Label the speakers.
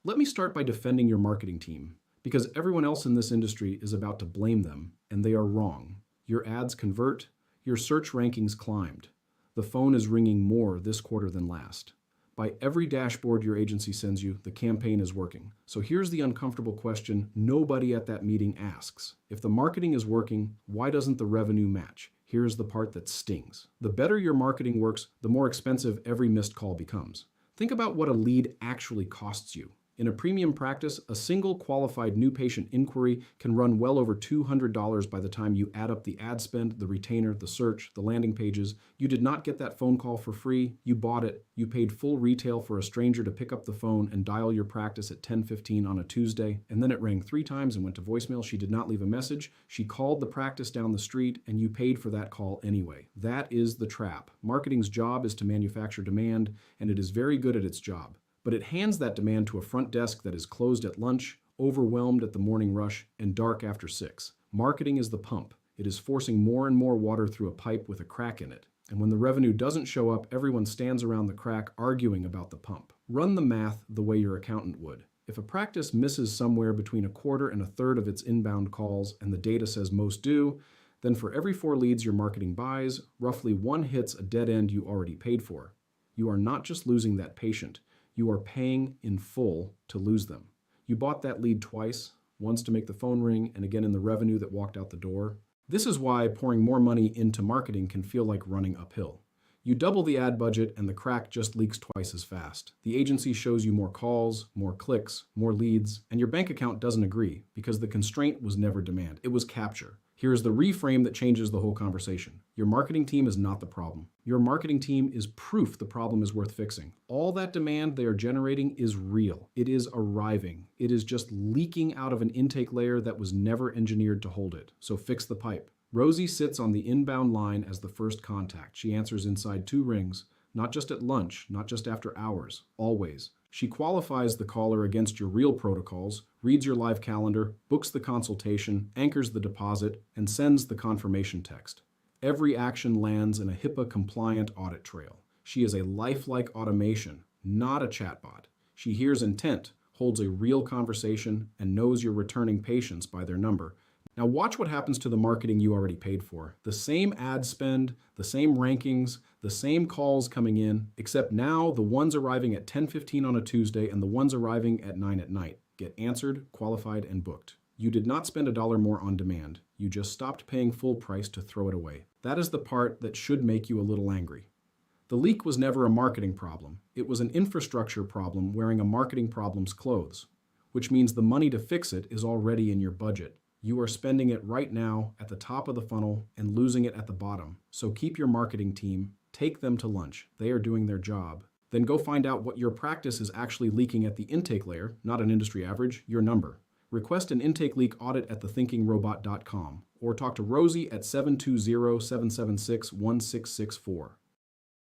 Speaker 1: Let me start by defending your marketing team, because everyone else in this industry is about to blame them, and they are wrong. Your ads convert, your search rankings climbed. The phone is ringing more this quarter than last. By every dashboard your agency sends you, the campaign is working. So here's the uncomfortable question nobody at that meeting asks. If the marketing is working, why doesn't the revenue match? Here's the part that stings. The better your marketing works, the more expensive every missed call becomes. Think about what a lead actually costs you. In a premium practice, a single qualified new patient inquiry can run well over $200 by the time you add up the ad spend, the retainer, the search, the landing pages. You did not get that phone call for free. You bought it. You paid full retail for a stranger to pick up the phone and dial your practice at 10:15 on a Tuesday, and then it rang 3 times and went to voicemail. She did not leave a message. She called the practice down the street, and you paid for that call anyway. That is the trap. Marketing's job is to manufacture demand, and it is very good at its job. But it hands that demand to a front desk that is closed at lunch, overwhelmed at the morning rush, and dark after 6. Marketing is the pump. It is forcing more and more water through a pipe with a crack in it. And when the revenue doesn't show up, everyone stands around the crack arguing about the pump. Run the math the way your accountant would. If a practice misses somewhere between a quarter and a third of its inbound calls, and the data says most do, then for every 4 leads your marketing buys, roughly 1 hits a dead end you already paid for. You are not just losing that patient. You are paying in full to lose them. You bought that lead twice, once to make the phone ring and again in the revenue that walked out the door. This is why pouring more money into marketing can feel like running uphill. You double the ad budget and the crack just leaks twice as fast. The agency shows you more calls, more clicks, more leads, and your bank account doesn't agree because the constraint was never demand, it was capture. Here's the reframe that changes the whole conversation. Your marketing team is not the problem. Your marketing team is proof the problem is worth fixing. All that demand they are generating is real. It is arriving. It is just leaking out of an intake layer that was never engineered to hold it. So fix the pipe. Rosey sits on the inbound line as the first contact. She answers inside 2 rings, not just at lunch, not just after hours, always. She qualifies the caller against your real protocols, reads your live calendar, books the consultation, anchors the deposit, and sends the confirmation text. Every action lands in a HIPAA-compliant audit trail. She is a lifelike automation, not a chatbot. She hears intent, holds a real conversation, and knows your returning patients by their number. Now watch what happens to the marketing you already paid for. The same ad spend, the same rankings, the same calls coming in, except now the ones arriving at 10:15 on a Tuesday and the ones arriving at 9 at night get answered, qualified, and booked. You did not spend $1 more on demand. You just stopped paying full price to throw it away. That is the part that should make you a little angry. The leak was never a marketing problem. It was an infrastructure problem wearing a marketing problem's clothes, which means the money to fix it is already in your budget. You are spending it right now at the top of the funnel and losing it at the bottom. So keep your marketing team, take them to lunch. They are doing their job. Then go find out what your practice is actually leaking at the intake layer, not an industry average, your number. Request an intake leak audit at thethinkingrobot.com or talk to Rosey at 720-776-1664.